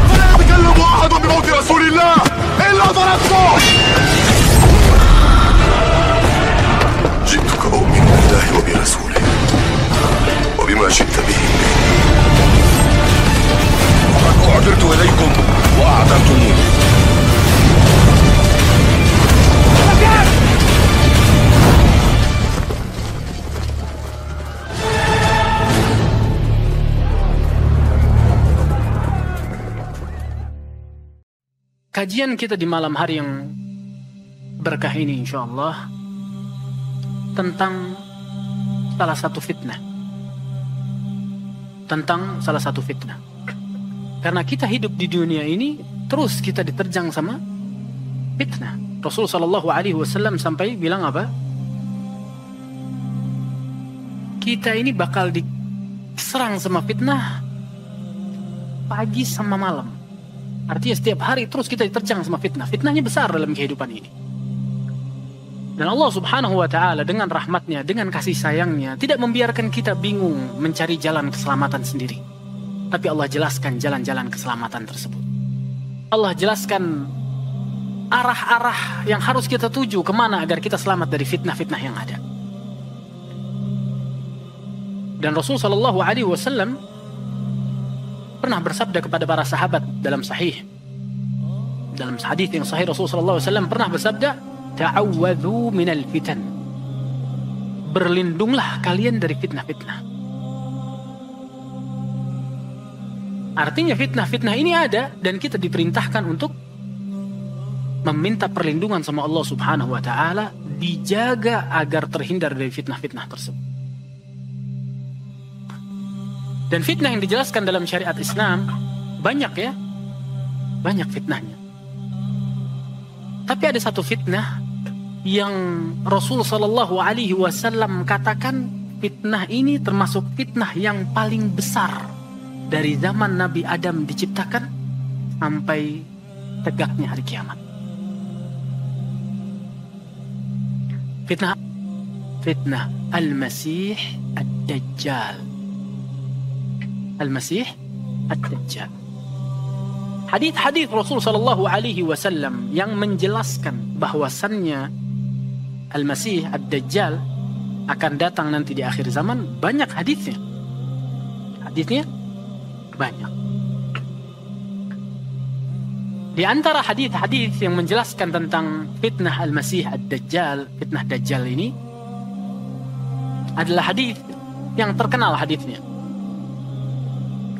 فلا يتكلم أحد بموت رسول الله إلا ضربته. جئتك أؤمن بالله وبرسوله وبما شئت به. وقد أعذرت إليكم وأعذرتموني. Kajian kita di malam hari yang berkah ini insyaallah tentang salah satu fitnah. Tentang salah satu fitnah. Karena kita hidup di dunia ini terus kita diterjang sama fitnah. Rasul sallallahu alaihi wasallam sampai bilang apa? Kita ini bakal diserang sama fitnah pagi sama malam. Artinya setiap hari terus kita diterjang sama fitnah. Fitnahnya besar dalam kehidupan ini. Dan Allah subhanahu wa ta'ala dengan rahmatnya, dengan kasih sayangnya, tidak membiarkan kita bingung mencari jalan keselamatan sendiri. Tapi Allah jelaskan jalan-jalan keselamatan tersebut. Allah jelaskan arah-arah yang harus kita tuju kemana agar kita selamat dari fitnah-fitnah yang ada. Dan Rasul sallallahu alaihi wasallam pernah bersabda kepada para sahabat dalam hadis yang sahih. Rasul sallallahu alaihi wasallam pernah bersabda, ta'awwadhu minal fitan. Berlindunglah kalian dari fitnah-fitnah. Artinya fitnah-fitnah ini ada dan kita diperintahkan untuk meminta perlindungan sama Allah subhanahu wa ta'ala, dijaga agar terhindar dari fitnah-fitnah tersebut. Dan fitnah yang dijelaskan dalam syariat Islam banyak ya, banyak fitnahnya. Tapi ada satu fitnah yang Rasul sallallahu alaihi wasallam katakan fitnah ini termasuk fitnah yang paling besar dari zaman Nabi Adam diciptakan sampai tegaknya hari kiamat. Fitnah Al-Masih Ad-Dajjal. Al-Masih Ad-Dajjal. Hadis-hadis Rasul sallallahu alaihi wasallam yang menjelaskan bahwasannya Al-Masih Ad-Dajjal akan datang nanti di akhir zaman banyak hadisnya. Hadisnya banyak. Di antara hadis-hadis yang menjelaskan tentang fitnah Al-Masih Ad-Dajjal, fitnah Dajjal ini adalah hadis yang terkenal hadisnya.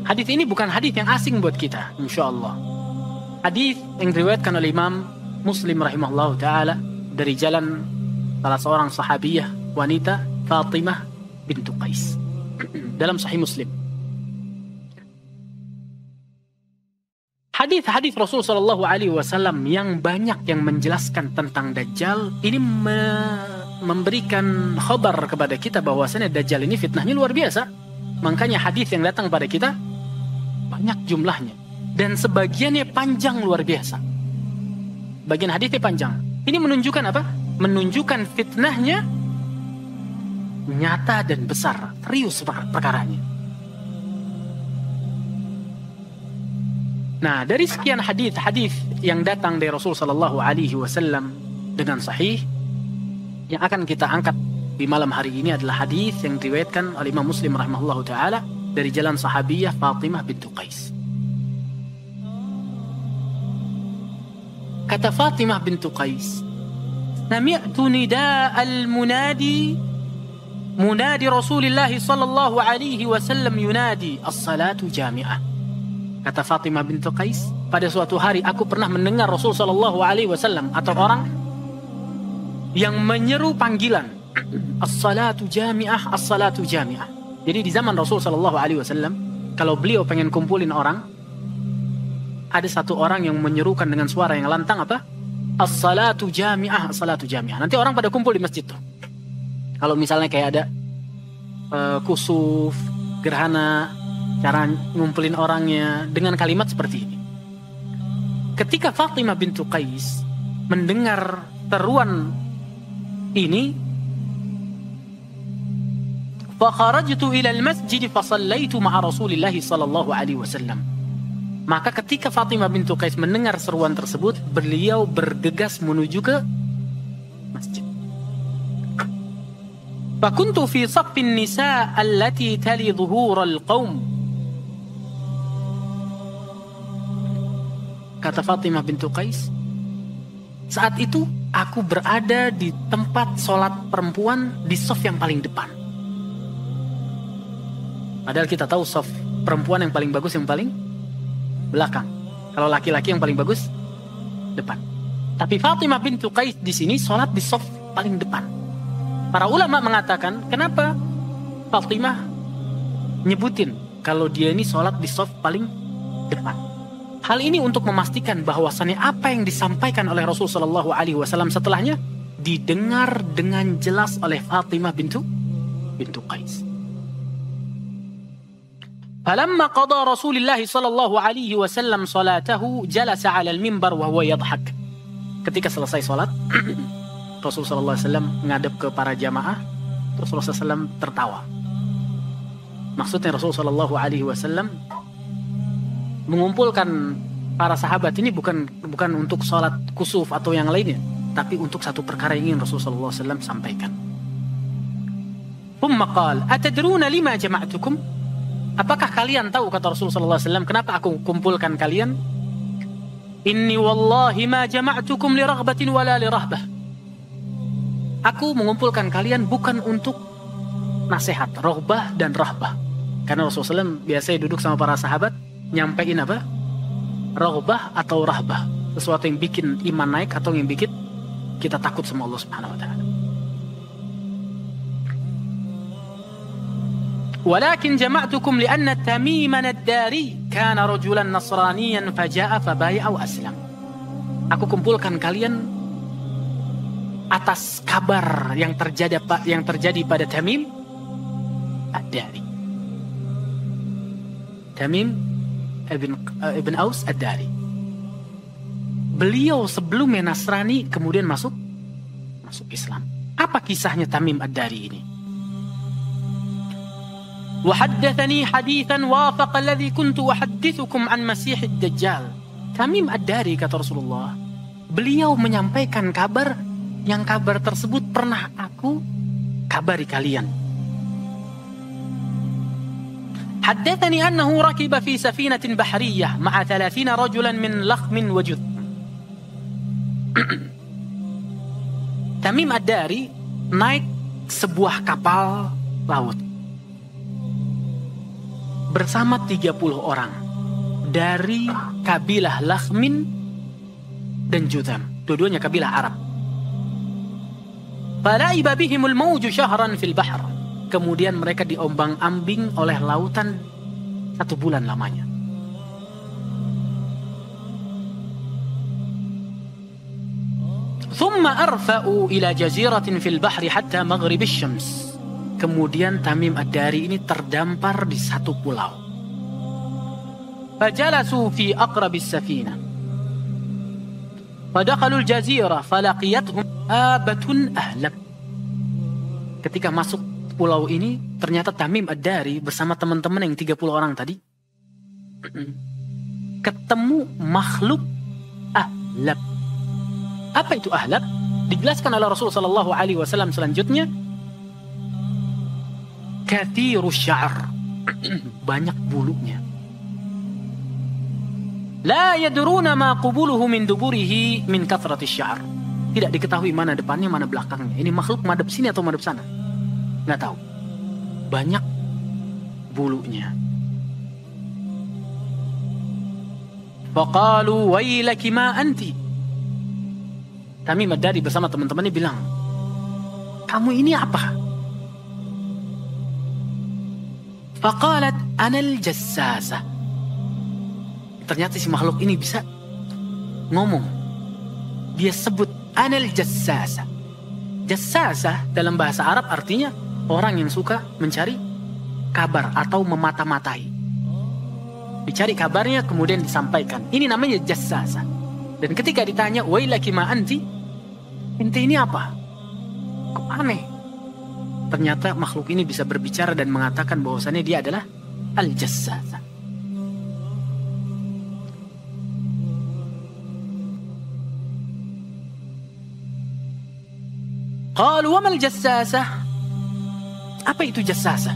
Hadis ini bukan hadis yang asing buat kita, insyaallah. Hadis yang diriwayatkan oleh Imam Muslim rahimahullah taala dari jalan salah seorang sahabiyah wanita, Fatimah bintu Qais, dalam Sahih Muslim. Hadis-hadis Rasul sallallahu alaihi wasallam yang banyak yang menjelaskan tentang Dajjal ini memberikan khabar kepada kita bahwasanya Dajjal ini fitnahnya luar biasa. Makanya hadis yang datang pada kita banyak jumlahnya dan sebagiannya panjang luar biasa. Bagian hadisnya panjang. Ini menunjukkan apa? Menunjukkan fitnahnya nyata dan besar, serius perkaranya. Nah, dari sekian hadis yang datang dari Rasul sallallahu alaihi wasallam dengan sahih, yang akan kita angkat di malam hari ini adalah hadis yang diriwayatkan oleh Imam Muslim rahimahullahu taala dari jalan sahabiyah Fatimah bintu Qais. Kata Fatimah bintu Qais, "Sami'tu nida'al munadi Rasulullah sallallahu alaihi wasallam yunadi as-salatu jami'ah." Kata Fatimah bintu Qais, pada suatu hari aku pernah mendengar Rasul sallallahu alaihi wasallam atau orang yang menyeru panggilan as-salatu jami'ah, as-salatu jami'ah. Jadi di zaman Rasul sallallahu alaihi wasallam, kalau beliau pengen kumpulin orang, ada satu orang yang menyerukan dengan suara yang lantang apa? As-salatu jami'ah, as-salatu jami'ah. Nanti orang pada kumpul di masjid tuh. Kalau misalnya kayak ada kusuf, gerhana, cara ngumpulin orangnya dengan kalimat seperti ini. Ketika Fatimah bintu Qais mendengar seruan ini, Fakharajtu ila al-masjid fasallaitu ma'a Rasulillah sallallahu alaihi wasallam. Maka ketika Fatimah bintu Qais mendengar seruan tersebut, beliau bergegas menuju ke masjid. Fakuntu fi saffin nisa allati tali dhuhural qaum. Kata Fatimah bintu Qais, saat itu aku berada di tempat sholat perempuan di saf yang paling depan. Padahal kita tahu saf perempuan yang paling bagus yang paling belakang. Kalau laki-laki yang paling bagus depan. Tapi Fatimah bintu Qais di sini sholat di saf paling depan. Para ulama mengatakan, kenapa Fatimah nyebutin kalau dia ini sholat di saf paling depan? Hal ini untuk memastikan bahwasannya apa yang disampaikan oleh Rasulullah SAW setelahnya didengar dengan jelas oleh Fatimah bintu Qais. Falamma qada Rasulullah SAW salatahu jalasa 'ala al-mimbar wa huwa yadhhak. Ketika selesai salat, Rasulullah SAW menghadap ke para jamaah, Rasulullah SAW tertawa. Maksudnya Rasulullah SAW mengumpulkan para sahabat ini bukan untuk sholat kusuf atau yang lainnya, tapi untuk satu perkara yang ingin Rasulullah SAW sampaikan. Thumma qala, atadruna lima jama'tukum? Apakah kalian tahu, kata Rasulullah SAW, kenapa aku kumpulkan kalian? Inni wallahi ma jama'tukum li raghbatin wala li rahbah. Aku mengumpulkan kalian bukan untuk nasihat, raghbah dan rahbah. Karena Rasulullah SAW biasanya duduk sama para sahabat nyampein apa? Raghbah atau rahbah. Sesuatu yang bikin iman naik atau yang bikin kita takut sama Allah Subhanahu wa taala. Walakin jama'tukum li'anna Tamiman ad-Dari kana rajulan nasraniyan faja'a fabaya'a wa aslam. Aku kumpulkan kalian atas kabar yang terjadi pada Tamim ad-Dari. Tamim Ibn Aus ad-Dari. Beliau sebelumnya Nasrani kemudian masuk Islam. Apa kisahnya Tamim ad-Dari ini? وحدثني حديثا وافق الذي كنت أحدثكم عن مسيح الدجال. Tamim ad-Dari, kata Rasulullah, beliau menyampaikan kabar yang kabar tersebut pernah aku kabari kalian. حدثني أنه ركب في سفينة بحرية مع 30 رجلا من لخم وجذ. Tamim ad-Dari naik sebuah kapal laut bersama 30 orang dari kabilah Lakhmin dan Judham. Dua-duanya kabilah Arab. Falaiba bihimul mawju syahran fil bahr. Kemudian mereka diombang-ambing oleh lautan 1 bulan lamanya. Thumma arfa'u ila jaziratin fil bahri hatta maghrib asy-syams. Kemudian Tamim ad-Dari ini terdampar di satu pulau. Fajalasu fi aqrabis safina. Fadakhalul jazirah falaqiyatuhum abatun ahlab. Ketika masuk pulau ini, ternyata Tamim ad-Dari bersama teman-teman yang 30 orang tadi ketemu makhluk ahlab. Apa itu ahlab? Dijelaskan oleh Rasulullah SAW selanjutnya. Kathirus sya'r, banyak bulunya. La yadruna ma qubuluhu min duburihi min kathratis sya'r. Tidak diketahui mana depannya, mana belakangnya. Ini makhluk madep sini atau madep sana, nggak tahu. Banyak bulunya. Faqalu wailaki ma anti. Tamim ad-Dari bersama teman-temannya bilang, kamu ini apa? Faqalat anal jassasa. Ternyata si makhluk ini bisa ngomong. Dia sebut anal jassasa. Jassasa dalam bahasa Arab artinya orang yang suka mencari kabar atau memata-matai. Dicari kabarnya kemudian disampaikan. Ini namanya jassasa. Dan ketika ditanya, wailaki ma anti, ente ini apa? Kok aneh? ternyata makhluk ini bisa berbicara dan mengatakan bahwasannya dia adalah Al-Jassasa. Qalu wa mal jassasa? Apa itu jassasa?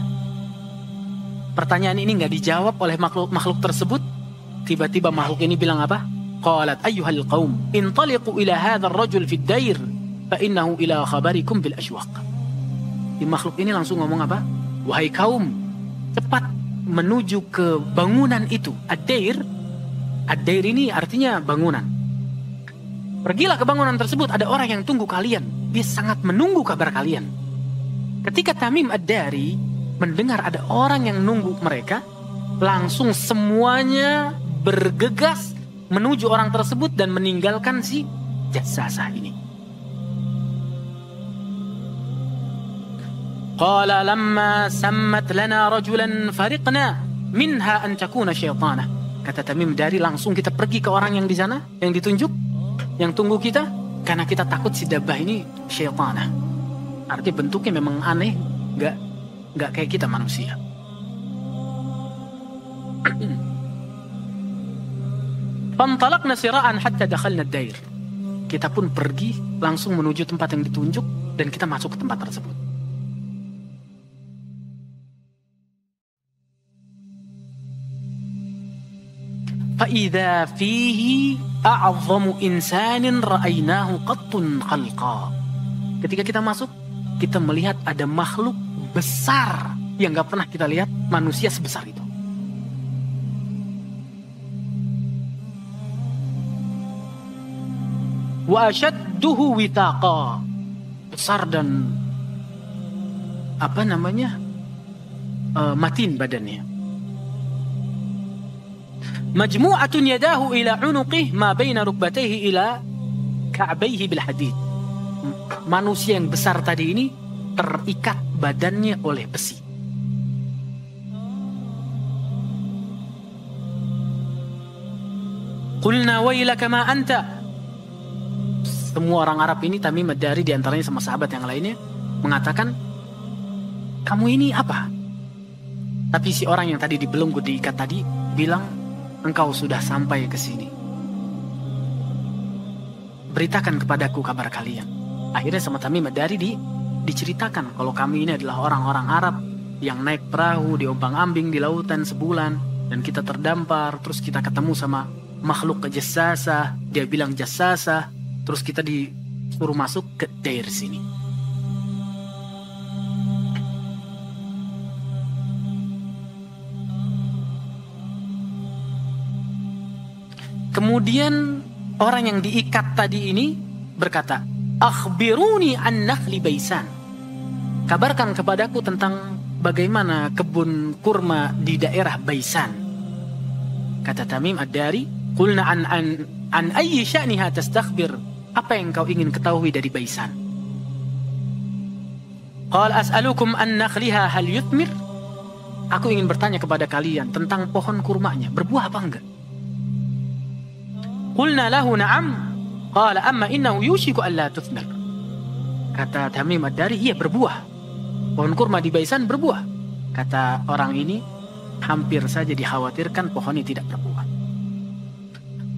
Pertanyaan ini nggak dijawab oleh makhluk tersebut. Tiba-tiba makhluk ini bilang apa? Qalat ayyuhal qaum intaliqu ila hadzal rajul fid dair fa innahu ila khabarikum bil ashwaq. Di makhluk ini langsung ngomong apa? Wahai kaum, cepat menuju ke bangunan itu. Ad-dair. Ad-dair ini artinya bangunan. Pergilah ke bangunan tersebut, ada orang yang tunggu kalian. Dia sangat menunggu kabar kalian. Ketika Tamim Ad-Dari mendengar ada orang yang nunggu mereka, langsung semuanya bergegas menuju orang tersebut dan meninggalkan si Jassasah ini. Qala lamma sammat lana rajulan fariqna minha an takuna syaitana. Kata Tamim Ad-Dari, langsung kita pergi ke orang yang di sana, yang ditunjuk, yang tunggu kita, karena kita takut si Dabbah ini syaitana. Artinya bentuknya memang aneh, nggak kayak kita manusia. Fantalaqna sira'an hatta dakhalna ad-dair. Kita pun pergi langsung menuju tempat yang ditunjuk dan kita masuk ke tempat tersebut. Fa'idha fihi a'azzamu insanin ra'aynahu qattun khalqa. Ketika kita masuk, kita melihat ada makhluk besar yang gak pernah kita lihat manusia sebesar itu. Wa ashadduhu withaqa. Besar dan matin badannya. Majmu'atun yadahu ila unuqih ma baina rukbatayhi ila ka'bayhi bil hadid. Manusia yang besar tadi ini terikat badannya oleh besi. Qulna wailaka ma anta. Semua orang Arab ini, Tamim Ad-Dari diantaranya sama sahabat yang lainnya, mengatakan, kamu ini apa? Tapi si orang yang tadi dibelenggu diikat tadi bilang, engkau sudah sampai ke sini. Beritakan kepadaku kabar kalian. Akhirnya sama Tamim Ad-Dari diceritakan kalau kami ini adalah orang-orang Arab yang naik perahu diombang-ambing di lautan sebulan dan kita terdampar, terus kita ketemu sama makhluk Jassasah, dia bilang Jassasah, terus kita disuruh masuk ke dair sini. Kemudian orang yang diikat tadi ini berkata, akhbiruni an nakhli Baisan. Kabarkan kepadaku tentang bagaimana kebun kurma di daerah Baisan. Kata Tamim Ad-Dari, qulna an ayyi sya'niha tastakhbir. Apa yang kau ingin ketahui dari Baisan? Qal as'alukum an nakhliha hal yuthmir. Aku ingin bertanya kepada kalian tentang pohon kurmanya, berbuah apa enggak? Qulna lahu na'am. Qala amma innahu yushiku an la tuthmir. Kata Tamim Ad-Dari, iya berbuah. Pohon kurma di Baisan berbuah. Kata orang ini, hampir saja dikhawatirkan pohonnya tidak berbuah.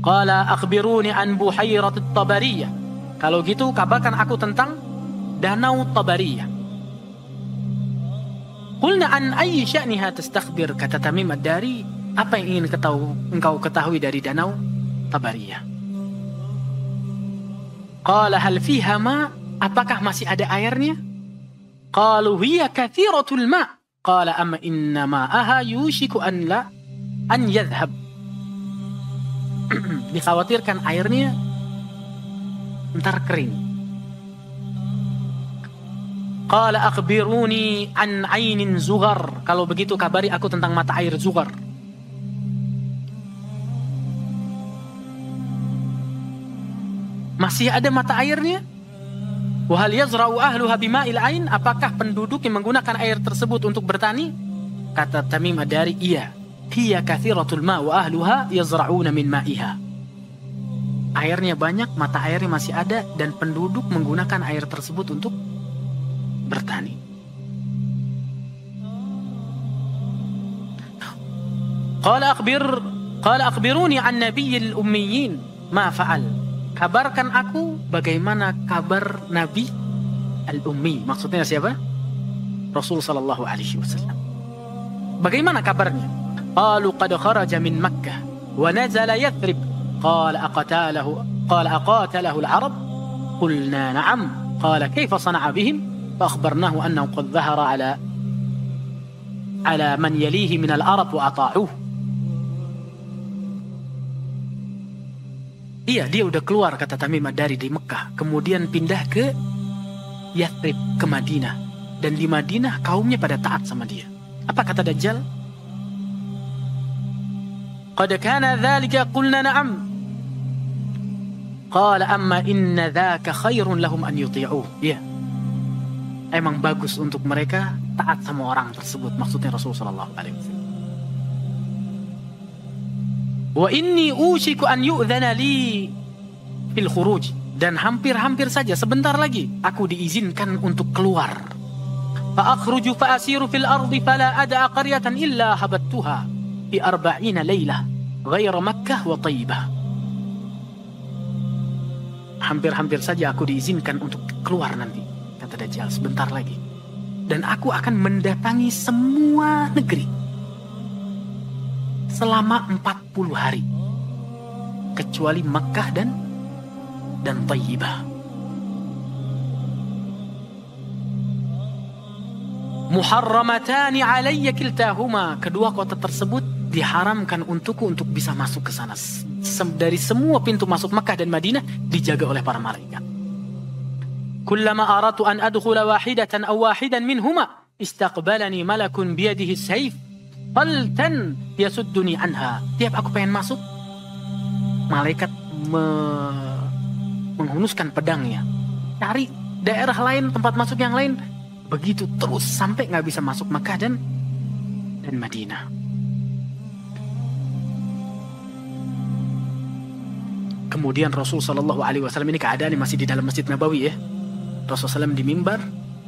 Qala akhbiruni an buhairat at-Tabariyah. Kalau gitu kabarkan aku tentang danau Tabariyah. Qulna an ayyi sya'niha tastakhbir. Kata Tamim Ad-Dari, apa yang ingin engkau ketahui dari danau Tabariyah? Qala hal fiha ma. Apakah masih ada airnya? Qalu hiya kathiratul ma. Qala amma inna ma'aha yushiku an yadhhab. Dikhawatirkan airnya ntar kering. Qala akhbiruni an ainin zughar. Kalau begitu kabari aku tentang mata air zughar. Masih ada mata airnya? Wa hal yazra'u ahluha bima'il ain. Apakah penduduk yang menggunakan air tersebut untuk bertani? Kata Tamim Ad-Dari, iya. Hiya kathiratul ma' wa ahluha yazra'una min ma'iha. Airnya banyak, mata airnya masih ada, dan penduduk menggunakan air tersebut untuk bertani. Qala akhbiruni an nabiyil ummiyin ma fa'al. Kabarkan aku bagaimana kabar Nabi al-Ummi. Maksudnya siapa? Rasul sallallahu alaihi wasallam. Bagaimana kabarnya? Qalu qad kharaja min Makkah wa nazala Yathrib. Qala aqatalahu al-Arab? Qulna na'am. Qala kayfa sana'a bihim? Fa akhbarnahu annahu qad dhahara ala man yalihi min al-Arab wa ata'uhu. Iya, dia udah keluar, kata Tamim Ad-Dari, di Mekah. Kemudian pindah ke Yathrib, ke Madinah. Dan di Madinah kaumnya pada taat sama dia. Apa kata Dajjal? Qad kana dhalika qulna na'am. Qala amma inna dhaka khairun lahum an yuti'uh. Iya. Emang bagus untuk mereka taat sama orang tersebut. Maksudnya Rasulullah SAW. Wa inni ushiku an yu'dhana li fil khuruj. Dan hampir-hampir saja sebentar lagi aku diizinkan untuk keluar. Fa akhruju fa asiru fil ardi fala ad'a qaryatan illa habattuha fi 40 lailah ghaira Makkah wa Taibah. Hampir-hampir saja aku diizinkan untuk keluar nanti, kata Dajjal, sebentar lagi. Dan aku akan mendatangi semua negeri selama 40 hari. Kecuali Makkah dan Taibah. Muharramatani alayya kiltahuma. Kedua kota tersebut diharamkan untukku untuk bisa masuk ke sana. Dari semua pintu masuk Makkah dan Madinah dijaga oleh para malaikat. Kullama aratu an adkhula wahidatan aw wahidan minhuma istaqbalani malakun biyadihi sayf faltan yasudduni anha. Tiap aku pengen masuk, malaikat menghunuskan pedangnya, cari daerah lain, tempat masuk yang lain. Begitu terus sampai nggak bisa masuk Makkah dan Madinah. Kemudian Rasul Shallallahu Alaihi Wasallam, ini keadaannya masih di dalam Masjid Nabawi ya. Rasulullah SAW di mimbar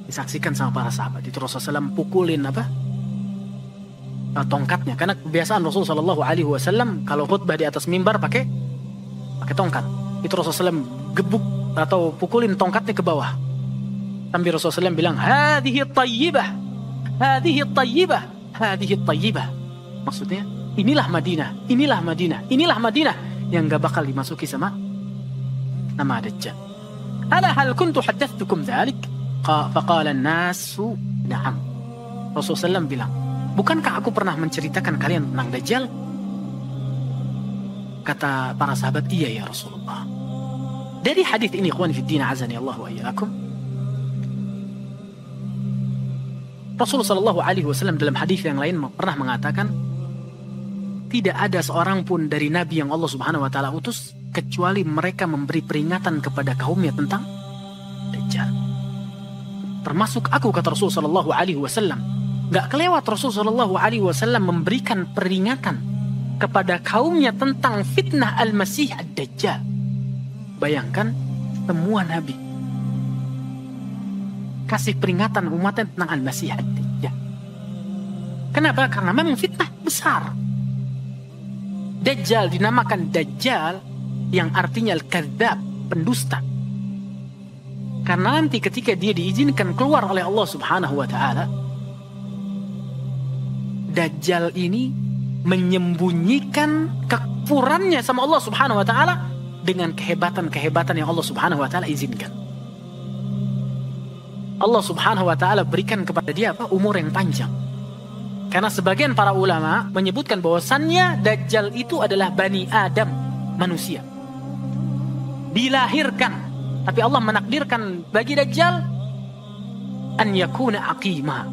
disaksikan sama para sahabat. Itu Rasulullah SAW pukulin tongkatnya, karena kebiasaan Rasul Shallallahu Alaihi Wasallam kalau khutbah di atas mimbar pakai tongkat. Itu Rasulullah SAW gebuk atau pukulin tongkatnya ke bawah. Sambil Rasulullah SAW bilang, "Hadhihi tayyibah, hadhihi tayyibah, hadhihi tayyibah." Maksudnya, inilah Madinah, inilah Madinah, inilah Madinah yang gak bakal dimasuki sama nama Dajjal. Ala hal kuntu haddathtukum dhalik? Faqala an-nasu na'am. Rasulullah SAW bilang, bukankah aku pernah menceritakan kalian tentang Dajjal? Kata para sahabat, iya ya Rasulullah. Dari hadis ini, ikhwan fiddin azani Allah wa iyyakum, Rasulullah Shallallahu Alaihi Wasallam dalam hadis yang lain pernah mengatakan, tidak ada seorang pun dari Nabi yang Allah Subhanahu Wa Taala utus kecuali mereka memberi peringatan kepada kaumnya tentang Dajjal. Termasuk aku, kata Rasulullah Shallallahu Alaihi Wasallam. Gak kelewat Rasulullah Shallallahu Alaihi Wasallam memberikan peringatan kepada kaumnya tentang fitnah Al-Masih Ad-Dajjal. Bayangkan, semua Nabi kasih peringatan umatnya tentang Al-Masih Ad-Dajjal. Kenapa? Karena memang fitnah besar. Dajjal dinamakan Dajjal yang artinya Al-Kadzdzab, pendusta. Karena nanti ketika dia diizinkan keluar oleh Allah Subhanahu Wa Taala, Dajjal ini menyembunyikan kekufurannya sama Allah Subhanahu Wa Taala dengan kehebatan-kehebatan yang Allah Subhanahu Wa Taala izinkan. Allah Subhanahu Wa Taala berikan kepada dia umur yang panjang. Karena sebagian para ulama menyebutkan bahwasannya Dajjal itu adalah Bani Adam, manusia. Dilahirkan, tapi Allah menakdirkan bagi Dajjal an yakuna aqima.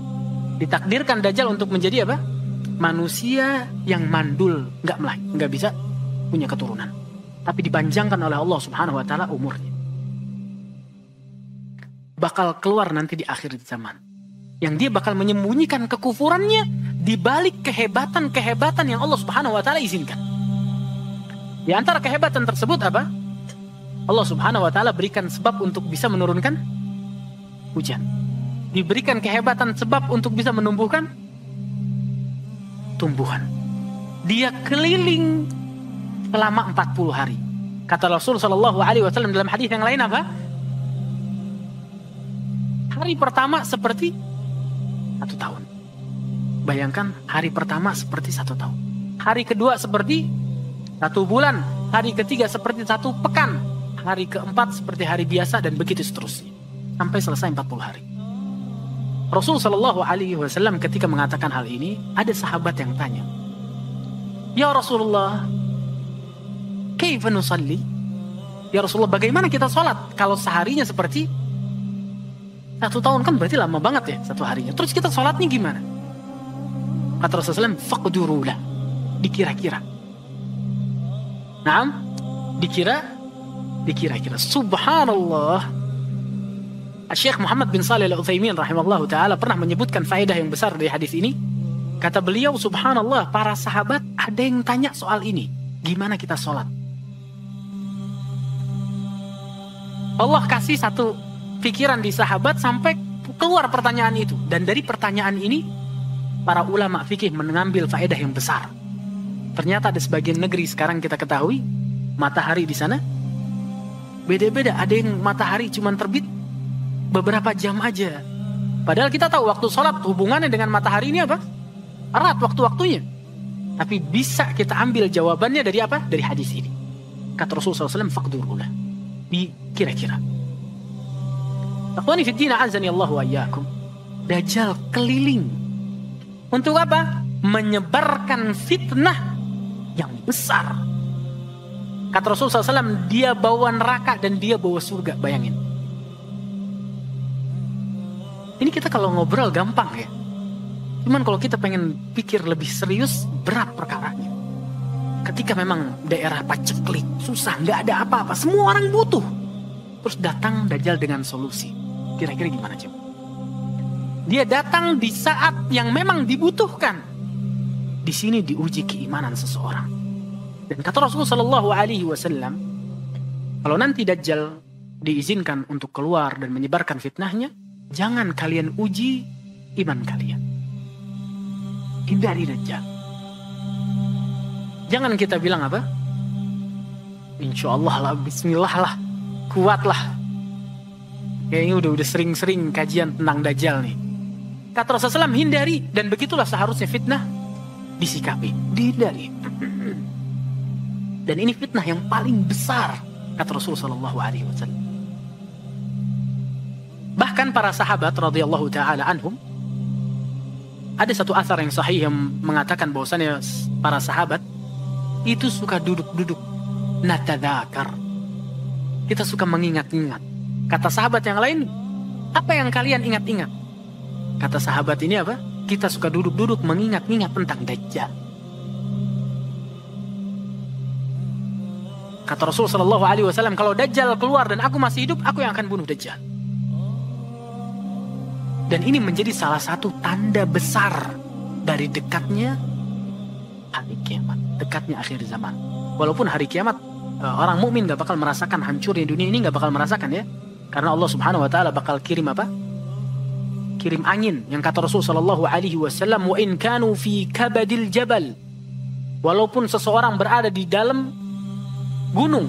Ditakdirkan Dajjal untuk menjadi manusia yang mandul, nggak bisa punya keturunan. Tapi dipanjangkan oleh Allah Subhanahu Wa Taala umurnya. Bakal keluar nanti di akhir zaman, yang dia bakal menyembunyikan kekufurannya di balik kehebatan-kehebatan yang Allah Subhanahu Wa Taala izinkan. Di antara kehebatan tersebut apa? Allah Subhanahu Wa Taala berikan sebab untuk bisa menurunkan hujan. Diberikan kehebatan sebab untuk bisa menumbuhkan tumbuhan. dia keliling selama 40 hari. Kata Rasul sallallahu alaihi wasallam dalam hadis yang lain apa? Hari pertama seperti 1 tahun. Bayangkan, hari pertama seperti 1 tahun. Hari kedua seperti 1 bulan. Hari ketiga seperti 1 pekan. Hari keempat seperti hari biasa, dan begitu seterusnya. Sampai selesai 40 hari. Rasul sallallahu alaihi wasallam ketika mengatakan hal ini, ada sahabat yang tanya, "Ya Rasulullah, kaifa nusalli?" Ya Rasulullah, bagaimana kita sholat kalau seharinya seperti 1 tahun? Kan berarti lama banget ya 1 harinya. Terus kita sholatnya gimana? Kata Rasulullah SAW, faqdurulah, dikira-kira. Naam, dikira-kira. Subhanallah. Syekh Muhammad bin Shalih Al-Utsaimin rahimahullah ta'ala pernah menyebutkan faedah yang besar dari hadis ini. Kata beliau, subhanallah, para sahabat ada yang tanya soal ini. Gimana kita sholat? Allah kasih satu pikiran di sahabat sampai keluar pertanyaan itu. Dan dari pertanyaan ini, para ulama fikih mengambil faedah yang besar. Ternyata ada sebagian negeri sekarang kita ketahui, matahari di sana beda-beda. Ada yang matahari cuma terbit beberapa jam aja. Padahal kita tahu waktu sholat hubungannya dengan matahari ini apa? Erat waktu-waktunya. Tapi bisa kita ambil jawabannya dari apa? Dari hadis ini. Kata Rasulullah SAW, faqdurulah, dikira-kira. Akhwani fiddin, azani Allah wa iyyakum. Dajjal keliling. Untuk apa? Menyebarkan fitnah yang besar. Kata Rasulullah SAW, dia bawa neraka dan dia bawa surga. Bayangin. Ini kita kalau ngobrol gampang ya. Cuman kalau kita pengen pikir lebih serius, berat perkaranya. Ketika memang daerah paceklik, susah, nggak ada apa-apa, semua orang butuh. Terus datang Dajjal dengan solusi. Kira-kira gimana coba? Dia datang di saat yang memang dibutuhkan. Di sini diuji keimanan seseorang. Dan kata Rasulullah Shallallahu Alaihi Wasallam, kalau nanti Dajjal diizinkan untuk keluar dan menyebarkan fitnahnya, jangan kalian uji iman kalian. Hindari Dajjal. Jangan kita bilang apa? Insya Allah lah, bismillah lah, kuat lah. Kayaknya udah sering-sering kajian tentang Dajjal nih. Kata Rasulullah SAW, hindari. Dan begitulah seharusnya fitnah disikapi. Dihindari. Dan ini fitnah yang paling besar, kata Rasulullah SAW. Bahkan para sahabat radhiyallahu ta'ala anhum, ada satu asar yang sahih yang mengatakan bahwasannya para sahabat itu suka duduk-duduk, natadzakar. Kita suka mengingat-ingat. Kata sahabat yang lain, apa yang kalian ingat-ingat? Kata sahabat ini apa? Kita suka duduk-duduk mengingat-ingat tentang Dajjal. Kata Rasulullah SAW, kalau Dajjal keluar dan aku masih hidup, aku yang akan bunuh Dajjal. Dan ini menjadi salah satu tanda besar dari dekatnya hari kiamat, dekatnya akhir zaman. Walaupun hari kiamat orang mukmin gak bakal merasakan hancurnya dunia ini, gak bakal merasakan ya, karena Allah Subhanahu Wa Taala bakal kirim apa? Kirim angin. Yang kata Rasul Sallallahu Alaihi Wasallam, wa in kanu fi kabadil jabal. Walaupun seseorang berada di dalam gunung,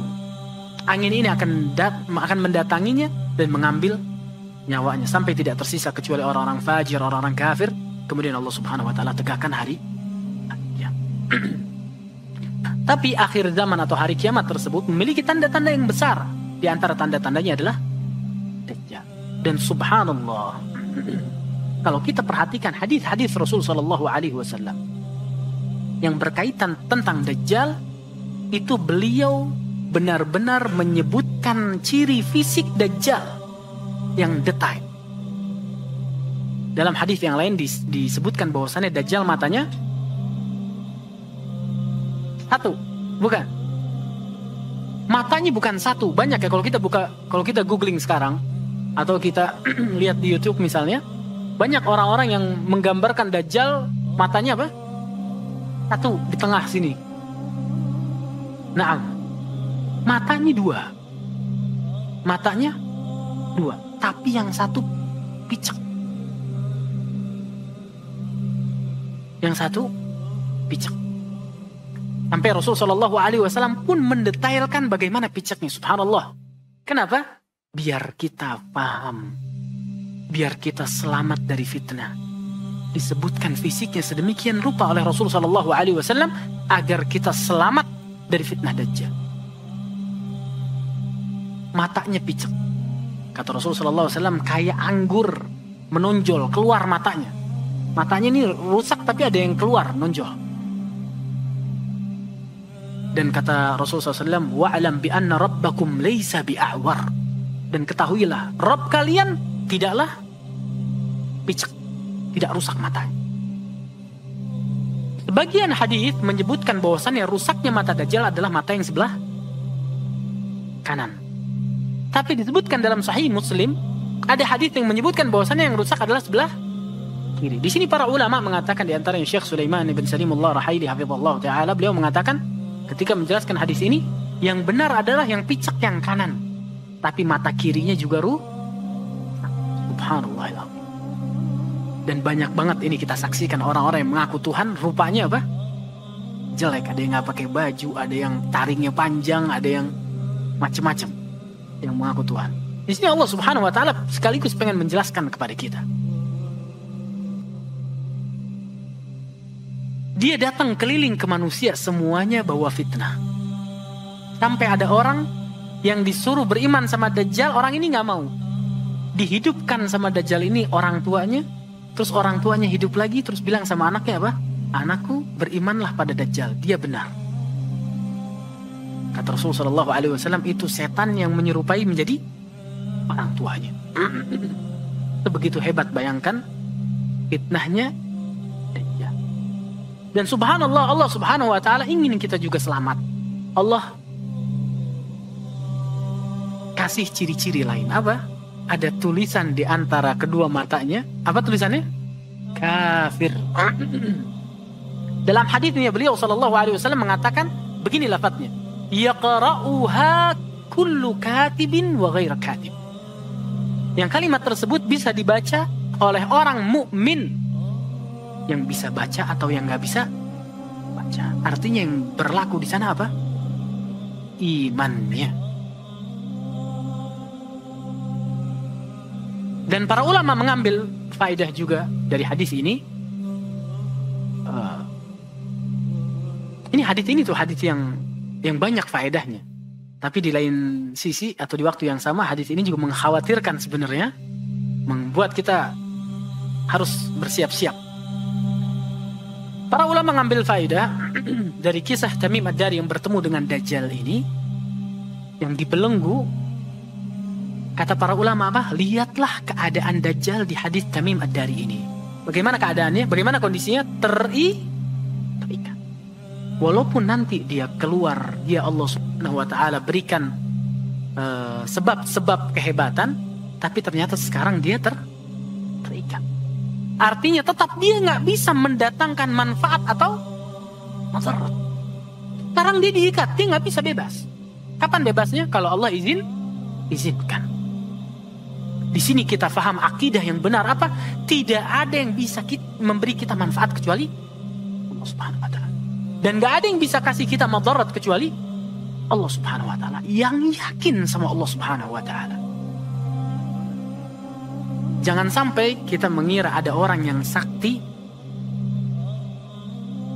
angin ini akan mendatanginya dan mengambil nyawanya sampai tidak tersisa kecuali orang-orang fajir, orang-orang kafir. Kemudian Allah Subhanahu Wa Taala tegakkan hari kiamat. Tapi akhir zaman atau hari kiamat tersebut memiliki tanda-tanda yang besar. Di antara tanda-tandanya adalah Dajjal. Dan subhanallah, kalau kita perhatikan hadis-hadis Rasul Sallallahu Alaihi Wasallam yang berkaitan tentang Dajjal, itu beliau benar-benar menyebutkan ciri fisik Dajjal yang detail. Dalam hadis yang lain disebutkan bahwasannya Dajjal matanya satu, bukan. Matanya bukan satu, banyak ya kalau kita googling sekarang atau kita lihat di YouTube misalnya, banyak orang-orang yang menggambarkan Dajjal matanya apa? Satu di tengah sini. Nah, matanya dua, tapi yang satu picek. Yang satu picek. Sampai Rasul Shallallahu Alaihi Wasallam pun mendetailkan bagaimana picaknya. Subhanallah. Kenapa? Biar kita paham, biar kita selamat dari fitnah. Disebutkan fisiknya sedemikian rupa oleh Rasul Shallallahu Alaihi Wasallam agar kita selamat dari fitnah Dajjal. Matanya picak. Kata Rasul Shallallahu Alaihi Wasallam kayak anggur menonjol keluar matanya. Matanya ini rusak tapi ada yang keluar nonjol. Dan kata Rasulullah SAW, wa'alam bi anna rabbakum laysa bi'a'war. Dan ketahuilah, Rabb kalian tidaklah picak, tidak rusak matanya. Sebagian hadis menyebutkan bahwasannya rusaknya mata Dajjal adalah mata yang sebelah kanan. Tapi disebutkan dalam Sahih Muslim, ada hadis yang menyebutkan bahwasannya yang rusak adalah sebelah kiri. Di sini para ulama mengatakan, di antaranya Syekh Sulaiman ibn Salimullah Rahaili hafizallahu ta'ala, beliau mengatakan ketika menjelaskan hadis ini, yang benar adalah yang picak yang kanan. Tapi mata kirinya juga subhanallah. Dan banyak banget ini kita saksikan orang-orang yang mengaku Tuhan, rupanya apa? Jelek. Ada yang nggak pakai baju, ada yang taringnya panjang, ada yang macam-macam yang mengaku Tuhan. Di sini Allah Subhanahu wa taala sekaligus pengen menjelaskan kepada kita. Dia datang keliling ke manusia semuanya bawa fitnah. Sampai ada orang yang disuruh beriman sama Dajjal, orang ini nggak mau. Dihidupkan sama Dajjal ini orang tuanya, terus orang tuanya hidup lagi, terus bilang sama anaknya apa? Anakku, berimanlah pada Dajjal, dia benar. Kata Rasulullah SAW, itu setan yang menyerupai menjadi orang tuanya. Begitu hebat, bayangkan fitnahnya Dajjal. Dan subhanallah, Allah Subhanahu wa taala ingin kita juga selamat. Allah kasih ciri-ciri lain. Apa? Ada tulisan di antara kedua matanya. Apa tulisannya? Kafir. Dalam hadisnya beliau sallallahu alaihi wasallam mengatakan begini lafadznya, yaqra'uha kullu katibin wa ghairu katib. Yang kalimat tersebut bisa dibaca oleh orang mukmin yang bisa baca atau yang nggak bisa baca. Artinya yang berlaku di sana apa? Imannya. Dan para ulama mengambil faedah juga dari hadis ini. Ini hadis ini tuh hadis yang banyak faedahnya. Tapi di lain sisi atau di waktu yang sama, hadis ini juga mengkhawatirkan sebenarnya, membuat kita harus bersiap-siap. Para ulama mengambil faedah dari kisah Tamim Ad-Dari yang bertemu dengan Dajjal ini, yang dibelenggu. Kata para ulama apa? Lihatlah keadaan Dajjal di hadis Tamim Ad-Dari ini. Bagaimana keadaannya? Bagaimana kondisinya? Terikat. Walaupun nanti dia keluar, dia Allah Subhanahu wa taala berikan sebab-sebab kehebatan, tapi ternyata sekarang dia terikat. Artinya tetap dia nggak bisa mendatangkan manfaat atau mudarat. Sekarang dia diikat, dia nggak bisa bebas. Kapan bebasnya? Kalau Allah izinkan. Di sini kita faham akidah yang benar apa? Tidak ada yang bisa memberi kita manfaat kecuali Allah Subhanahu wa taala. Dan nggak ada yang bisa kasih kita mudarat kecuali Allah Subhanahu wa taala. Yang yakin sama Allah Subhanahu wa taala. Jangan sampai kita mengira ada orang yang sakti,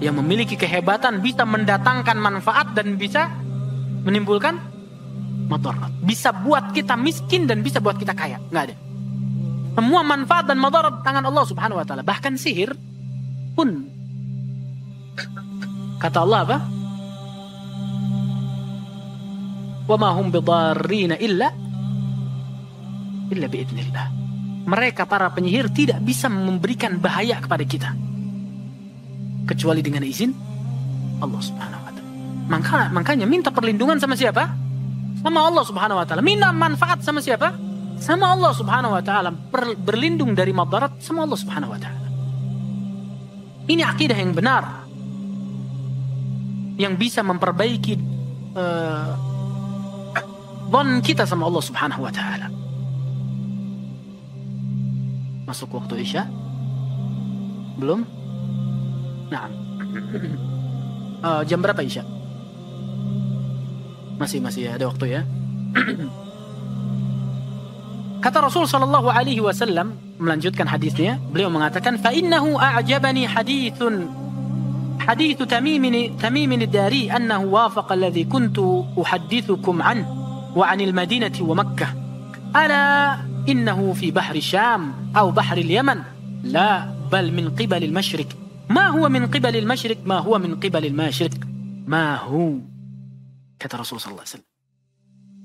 yang memiliki kehebatan, bisa mendatangkan manfaat dan bisa menimbulkan mudarat. Bisa buat kita miskin dan bisa buat kita kaya. Nggak ada. Semua manfaat dan mudarat tangan Allah Subhanahu wa taala. Bahkan sihir pun, kata Allah apa? Wa ma hum bidarrina illa biidznillah. Mereka para penyihir tidak bisa memberikan bahaya kepada kita kecuali dengan izin Allah Subhanahu wa taala. Makanya minta perlindungan sama siapa? Sama Allah Subhanahu wa taala. Minta manfaat sama siapa? Sama Allah Subhanahu wa taala. Berlindung dari madarat sama Allah Subhanahu wa taala. Ini akidah yang benar, yang bisa memperbaiki dhon kita sama Allah Subhanahu wa taala. Masuk waktu Isya? Belum? Nah. jam berapa Isya? Masih ada waktu ya. Kata Rasul sallallahu alaihi wasallam melanjutkan hadisnya, beliau mengatakan fa innahu a'jabani hadithu Tamim ad-Dari annahu wafaqa alladhi kuntu uhaddithukum an wa 'anil Madinati wa Makkah ala innahu fi bahri Syam aw bahri al-Yaman la bal min qibal al-mashriq ma huwa min qibal al-mashriq ma huwa min qibal al-mashriq ma hu, kata Rasul sallallahu alaihi wasallam.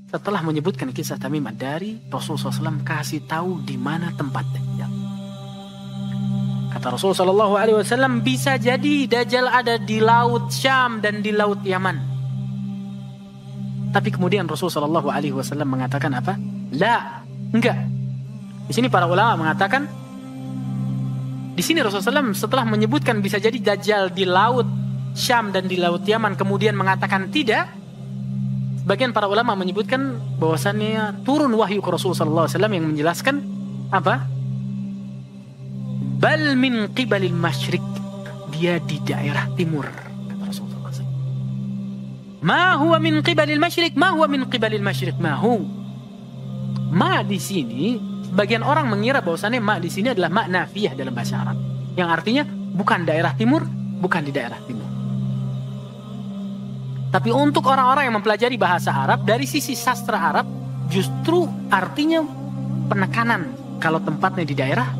Setelah menyebutkan kisah Tamim ad-Dari, Rasulullah SAW kasih tahu di mana tempat Dajjal. Kata Rasulullah SAW, bisa jadi Dajjal ada di laut Syam dan di laut Yaman. Tapi kemudian Rasulullah SAW mengatakan apa? La, enggak. Di sini para ulama mengatakan, di sini Rasulullah SAW setelah menyebutkan bisa jadi Dajjal di laut Syam dan di laut Yaman, kemudian mengatakan tidak. Sebagian para ulama menyebutkan bahwasannya turun wahyu ke Rasulullah SAW yang menjelaskan apa? Bal min qibalil masyriq, dia di daerah timur, kata Rasulullah SAW. Ma huwa min qibalil masyriq, ma huwa min qibalil masyriq, ma hu. Ma di sini, sebagian orang mengira bahwasannya ma di sini adalah ma nafiyah dalam bahasa Arab, yang artinya bukan daerah timur, bukan di daerah timur. Tapi untuk orang-orang yang mempelajari bahasa Arab, dari sisi sastra Arab, justru artinya penekanan kalau tempatnya di daerah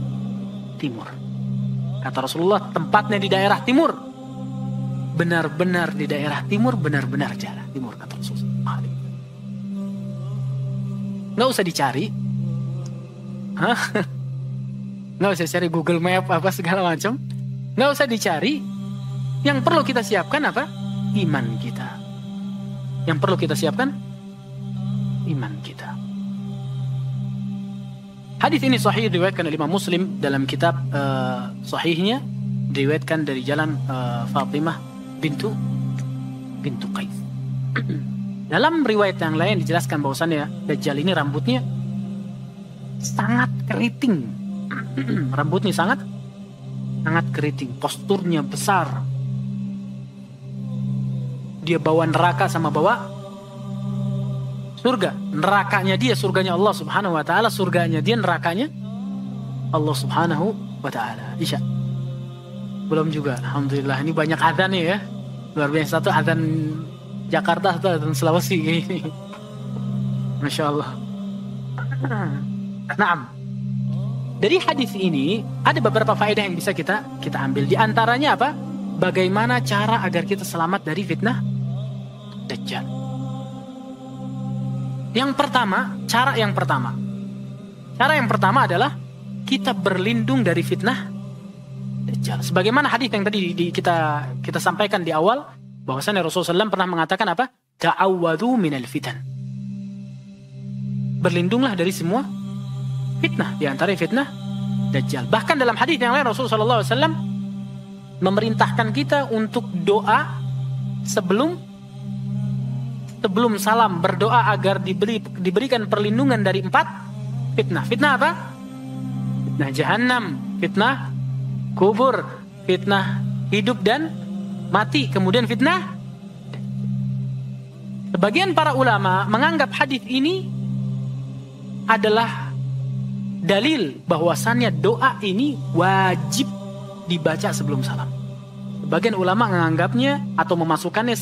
timur. Kata Rasulullah, tempatnya di daerah timur. Benar-benar di daerah timur, benar-benar daerah timur, kata Rasulullah. Nggak usah dicari. Nggak usah cari Google Map apa segala macam. Nggak usah dicari. Yang perlu kita siapkan apa? Iman kita. Yang perlu kita siapkan iman kita. Hadis ini sahih, diriwayatkan oleh Imam Muslim dalam kitab sahihnya, diriwayatkan dari jalan Fatimah bintu Qais. Dalam riwayat yang lain dijelaskan bahwasannya Dajjal ini rambutnya sangat keriting. Rambutnya sangat keriting, posturnya besar. Dia bawa neraka sama bawa surga. Nerakanya dia, surganya Allah Subhanahu wa taala, surganya dia, nerakanya Allah Subhanahu wa taala. Isya. Belum juga. Alhamdulillah, ini banyak adzan ya. Luar biasa, satu adzan Jakarta, satu adzan Sulawesi ini. Masya Allah. Naam. Dari hadis ini ada beberapa faedah yang bisa kita ambil. Di antaranya apa? Bagaimana cara agar kita selamat dari fitnah Dajjal. Cara yang pertama adalah kita berlindung dari fitnah Dajjal. Sebagaimana hadis yang tadi kita sampaikan di awal, bahwasanya Rasulullah SAW pernah mengatakan apa? Ta'awwadhu minal fitan. Berlindunglah dari semua fitnah, di antara fitnah Dajjal. Bahkan dalam hadis yang lain Rasulullah SAW memerintahkan kita untuk doa sebelum salam, berdoa agar diberikan perlindungan dari 4 fitnah. Fitnah apa? Fitnah Jahannam, fitnah kubur, fitnah hidup dan mati, kemudian fitnah. Sebagian para ulama menganggap hadis ini adalah dalil bahwasannya doa ini wajib dibaca sebelum salam. Sebagian ulama menganggapnya atau memasukkannya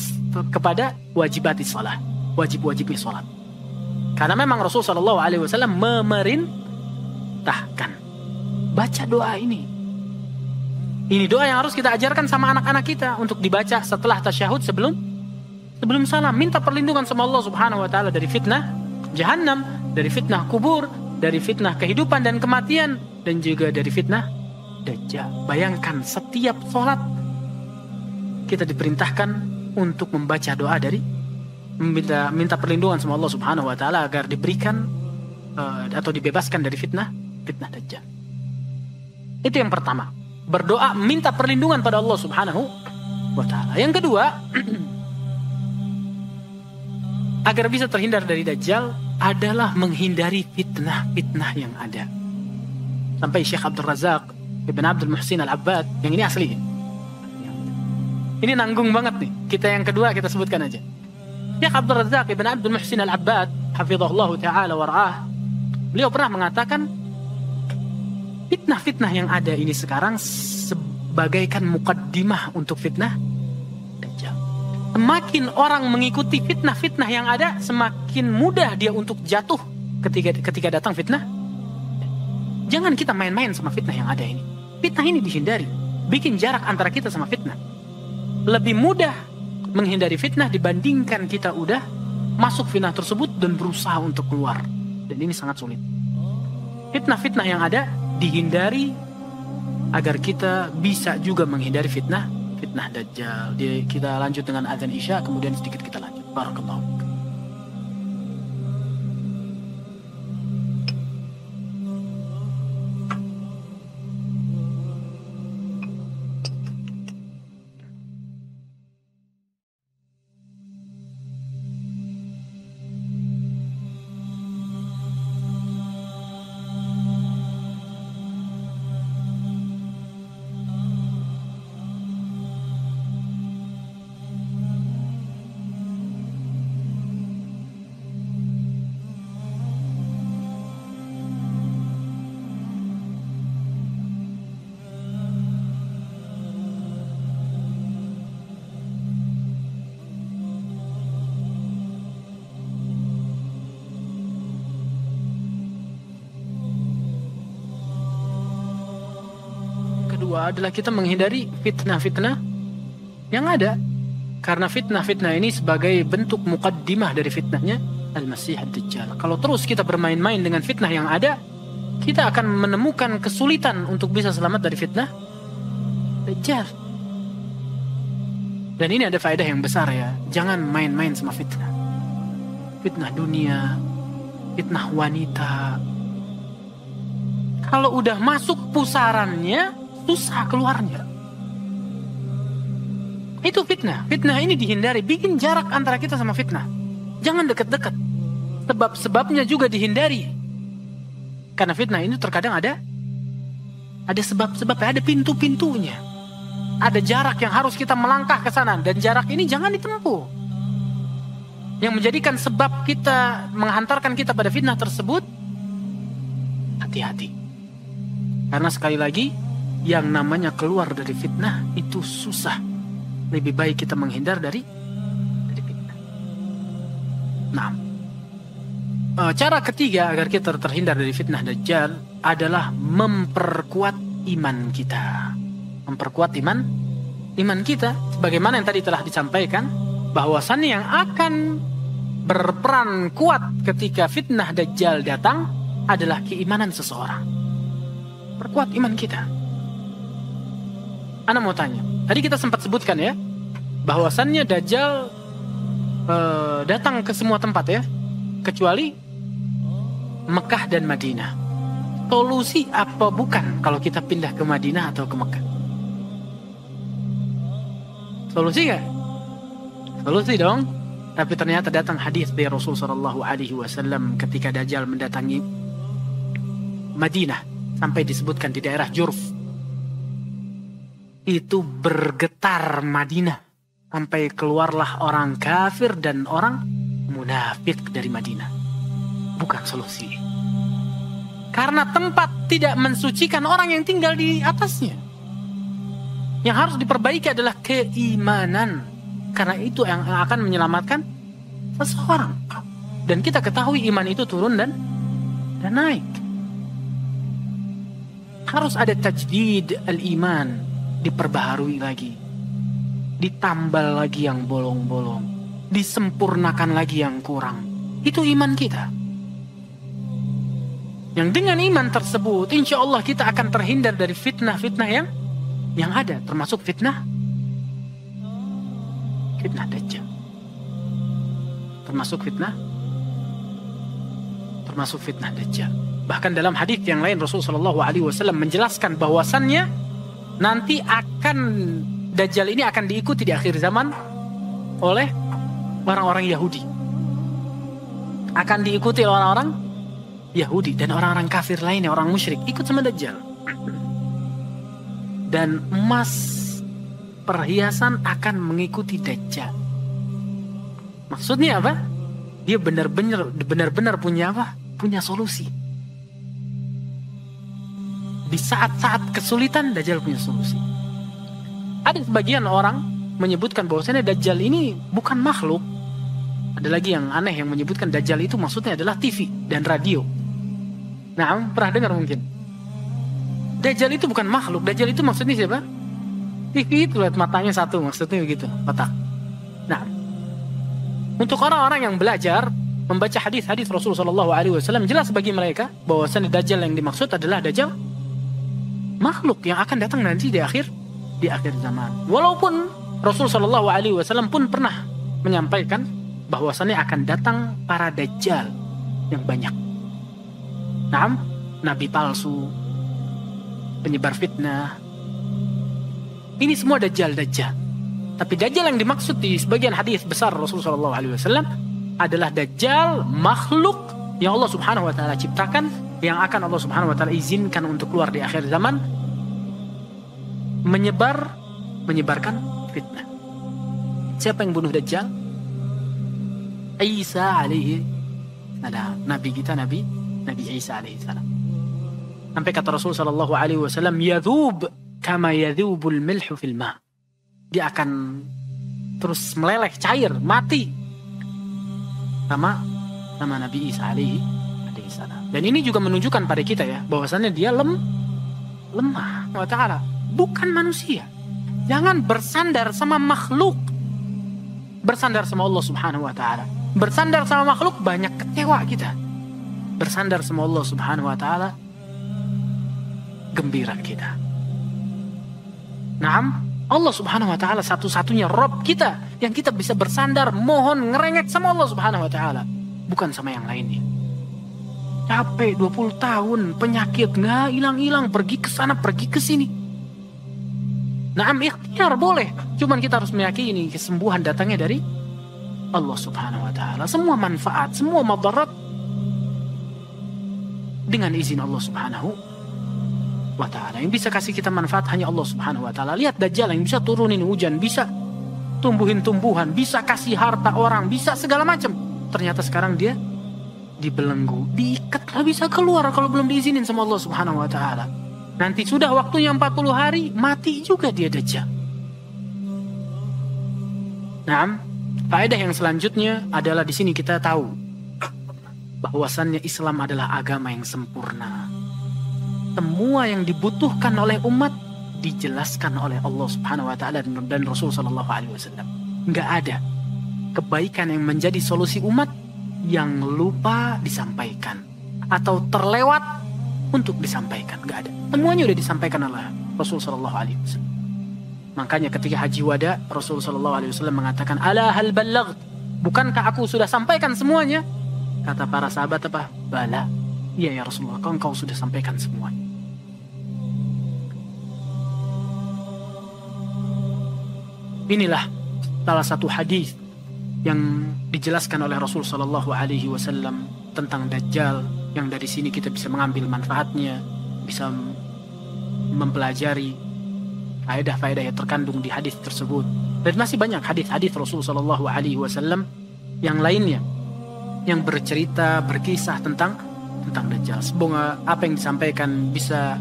kepada wajibati salat, wajib-wajibnya salat. Karena memang Rasulullah SAW memerintahkan baca doa ini. Ini doa yang harus kita ajarkan sama anak-anak kita untuk dibaca setelah tasyahud sebelum salam. Minta perlindungan sama Allah Subhanahu wa taala dari fitnah Jahannam, dari fitnah kubur, dari fitnah kehidupan dan kematian, dan juga dari fitnah Dajjal. Bayangkan setiap sholat kita diperintahkan untuk membaca doa dari minta perlindungan sama Allah Subhanahu wa taala agar diberikan atau dibebaskan dari fitnah Dajjal. Itu yang pertama. Berdoa minta perlindungan pada Allah Subhanahu wa taala. Yang kedua, agar bisa terhindar dari Dajjal adalah menghindari fitnah-fitnah yang ada. Sampai Syekh Abdul Razak Ibn Abdul Muhsin Al-Abbad, yang ini asli, Ini nanggung banget nih. Kita yang kedua kita sebutkan aja. Syekh Abdul Razak Ibn Abdul Muhsin Al-Abbad hafizahullah ta'ala wara'ah, beliau pernah mengatakan fitnah-fitnah yang ada ini sekarang sebagaikan mukaddimah untuk fitnah Dajjal. Semakin orang mengikuti fitnah-fitnah yang ada, semakin mudah dia untuk jatuh ketika datang fitnah. Jangan kita main-main sama fitnah yang ada ini. Fitnah ini dihindari. Bikin jarak antara kita sama fitnah. Lebih mudah menghindari fitnah dibandingkan kita udah masuk fitnah tersebut dan berusaha untuk keluar. Dan ini sangat sulit. Fitnah-fitnah yang ada dihindari agar kita bisa juga menghindari fitnah Dajjal. Kita lanjut dengan azan Isya, kemudian sedikit kita lanjut. Barakallahu. Kedua adalah kita menghindari fitnah-fitnah yang ada. Karena fitnah-fitnah ini sebagai bentuk mukaddimah dari fitnahnya Al-Masih Ad-Dajjal. Kalau terus kita bermain-main dengan fitnah yang ada, kita akan menemukan kesulitan untuk bisa selamat dari fitnah Dajjal. Dan ini ada faedah yang besar ya. Jangan main-main sama fitnah. Fitnah dunia, fitnah wanita. Kalau udah masuk pusarannya, susah keluarnya. Itu fitnah. Fitnah ini dihindari. Bikin jarak antara kita sama fitnah. Jangan dekat-dekat. Sebab-sebabnya juga dihindari. Karena fitnah ini terkadang ada sebab-sebabnya, ada pintu-pintunya. Ada jarak yang harus kita melangkah ke sana. Dan jarak ini jangan ditempuh. Yang menjadikan sebab kita menghantarkan kita pada fitnah tersebut, hati-hati. Karena sekali lagi, yang namanya keluar dari fitnah itu susah. Lebih baik kita menghindar dari fitnah. Nah, cara ketiga agar kita terhindar dari fitnah Dajjal adalah memperkuat iman kita. Memperkuat iman kita. Sebagaimana yang tadi telah disampaikan, bahwasannya yang akan berperan kuat ketika fitnah Dajjal datang adalah keimanan seseorang. Perkuat iman kita. Ana mau tanya, tadi kita sempat sebutkan ya, bahwasannya Dajjal datang ke semua tempat ya, kecuali Mekah dan Madinah. Solusi apa bukan kalau kita pindah ke Madinah atau ke Mekah? Solusi gak? Solusi dong. Tapi ternyata datang hadis dari Rasul SAW ketika Dajjal mendatangi Madinah sampai disebutkan di daerah Jurf. Itu bergetar Madinah sampai keluarlah orang kafir dan orang munafik dari Madinah. Bukan solusi. Karena tempat tidak mensucikan orang yang tinggal di atasnya. Yang harus diperbaiki adalah keimanan. Karena itu yang akan menyelamatkan seseorang. Dan kita ketahui iman itu turun dan naik. Harus ada tajdid al-iman. Diperbaharui lagi, ditambal lagi yang bolong-bolong, disempurnakan lagi yang kurang. Itu iman kita. Yang dengan iman tersebut, insya Allah kita akan terhindar dari fitnah-fitnah yang ada, termasuk fitnah Dajjal, termasuk fitnah Dajjal. Bahkan dalam hadis yang lain Rasulullah SAW menjelaskan bahwasannya nanti Dajjal ini akan diikuti di akhir zaman oleh orang-orang Yahudi. Akan diikuti oleh orang-orang Yahudi dan orang-orang kafir lainnya, orang musyrik, ikut sama Dajjal. Dan emas perhiasan akan mengikuti Dajjal. Maksudnya apa? Dia benar-benar punya apa? Punya solusi. Di saat-saat kesulitan, Dajjal punya solusi. Ada sebagian orang menyebutkan bahwasanya Dajjal ini bukan makhluk. Ada lagi yang aneh yang menyebutkan Dajjal itu maksudnya adalah TV dan radio. Nah, pernah dengar mungkin? Dajjal itu bukan makhluk. Dajjal itu maksudnya siapa? TV itu lihat matanya satu, maksudnya begitu, kotak. Nah, untuk orang-orang yang belajar membaca hadis-hadis Rasulullah SAW, jelas bagi mereka bahwasanya Dajjal yang dimaksud adalah Dajjal makhluk yang akan datang nanti di akhir zaman. Walaupun Rasulullah SAW pun pernah menyampaikan bahwasanya akan datang para Dajjal yang banyak. Nah, nabi palsu, penyebar fitnah. Ini semua Dajjal. Tapi Dajjal yang dimaksud di sebagian hadis besar Rasulullah SAW adalah Dajjal makhluk yang Allah Subhanahu wa taala ciptakan, yang akan Allah Subhanahu wa taala izinkan untuk keluar di akhir zaman, menyebarkan fitnah. Siapa yang bunuh Dajjal? Isa alaihi salam. Nabi kita Nabi Isa alaihi salam. Sampai kata Rasul sallallahu alaihi wasallam, yadhub kama yadhubul milhu fil ma. Dia akan terus meleleh, cair, mati sama Nabi Isa alaihi salam. Dan ini juga menunjukkan pada kita ya, bahwasannya dia lemah wa ta'ala, bukan manusia. Jangan bersandar sama makhluk. Bersandar sama Allah Subhanahu wa ta'ala. Bersandar sama makhluk banyak kecewa kita. Bersandar sama Allah Subhanahu wa ta'ala gembira kita. Naam, Allah Subhanahu wa ta'ala satu-satunya Rabb kita yang kita bisa bersandar, mohon, ngerengek sama Allah Subhanahu wa ta'ala, bukan sama yang lainnya. Capek 20 tahun, penyakit nggak hilang-hilang, pergi ke sana, pergi ke sini. Naam, ikhtiar boleh, cuman kita harus meyakini kesembuhan datangnya dari Allah Subhanahu wa ta'ala. Semua manfaat, semua madarat dengan izin Allah Subhanahu wa ta'ala. Yang bisa kasih kita manfaat hanya Allah Subhanahu wa ta'ala. Lihat Dajjal yang bisa turunin hujan, bisa tumbuhin tumbuhan, bisa kasih harta orang, bisa segala macam. Ternyata sekarang dia dibelenggu, diikat, gak bisa keluar kalau belum diizinin sama Allah Subhanahu wa ta'ala. Nanti sudah waktunya 40 hari, mati juga dia Dajjal. Nah, faedah yang selanjutnya adalah di sini kita tahu bahwasannya Islam adalah agama yang sempurna. Semua yang dibutuhkan oleh umat dijelaskan oleh Allah Subhanahu wa ta'ala dan Rasul sallallahu alaihi wasallam. Enggak ada kebaikan yang menjadi solusi umat yang lupa disampaikan atau terlewat untuk disampaikan. Enggak ada. Semuanya sudah disampaikan oleh Rasul sallallahu alaihi wasallam. Makanya ketika haji wada, Rasul sallallahu alaihi wasallam mengatakan, "Ala hal ballagh?" Bukankah aku sudah sampaikan semuanya? Kata para sahabat apa? Bala. Iya ya Rasulullah, engkau sudah sampaikan semuanya. Inilah salah satu hadis yang dijelaskan oleh Rasul sallallahu alaihi wasallam tentang Dajjal, yang dari sini kita bisa mengambil manfaatnya, bisa mempelajari faedah-faedah yang terkandung di hadis tersebut. Dan masih banyak hadis-hadis Rasul sallallahu alaihi wasallam yang lainnya yang bercerita, berkisah tentang Dajjal. Semoga apa yang disampaikan bisa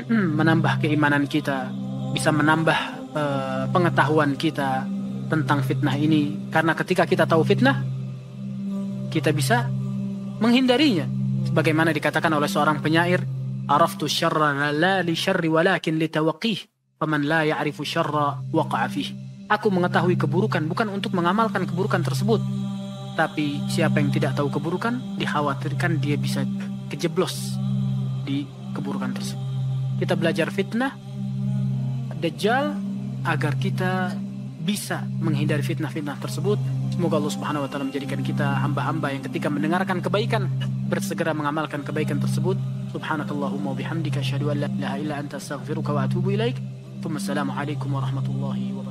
menambah keimanan kita, bisa menambah pengetahuan kita tentang fitnah ini. Karena ketika kita tahu fitnah, kita bisa menghindarinya. Sebagaimana dikatakan oleh seorang penyair, "Araftu syarra la li syarri walakin li tawaqih, faman la ya'rifu syarra waqa'a fih." Aku mengetahui keburukan bukan untuk mengamalkan keburukan tersebut, tapi siapa yang tidak tahu keburukan, dikhawatirkan dia bisa kejeblos di keburukan tersebut. Kita belajar fitnah Dajjal agar kita bisa menghindari fitnah-fitnah tersebut. Semoga Allah Subhanahu wa ta'ala menjadikan kita hamba-hamba yang ketika mendengarkan kebaikan bersegera mengamalkan kebaikan tersebut. Subhanakallahumma wa bihamdika asyhadu an la ilaha illa anta astaghfiruka wa atubu ilaik. Assalamualaikum warahmatullahi wabarakatuh.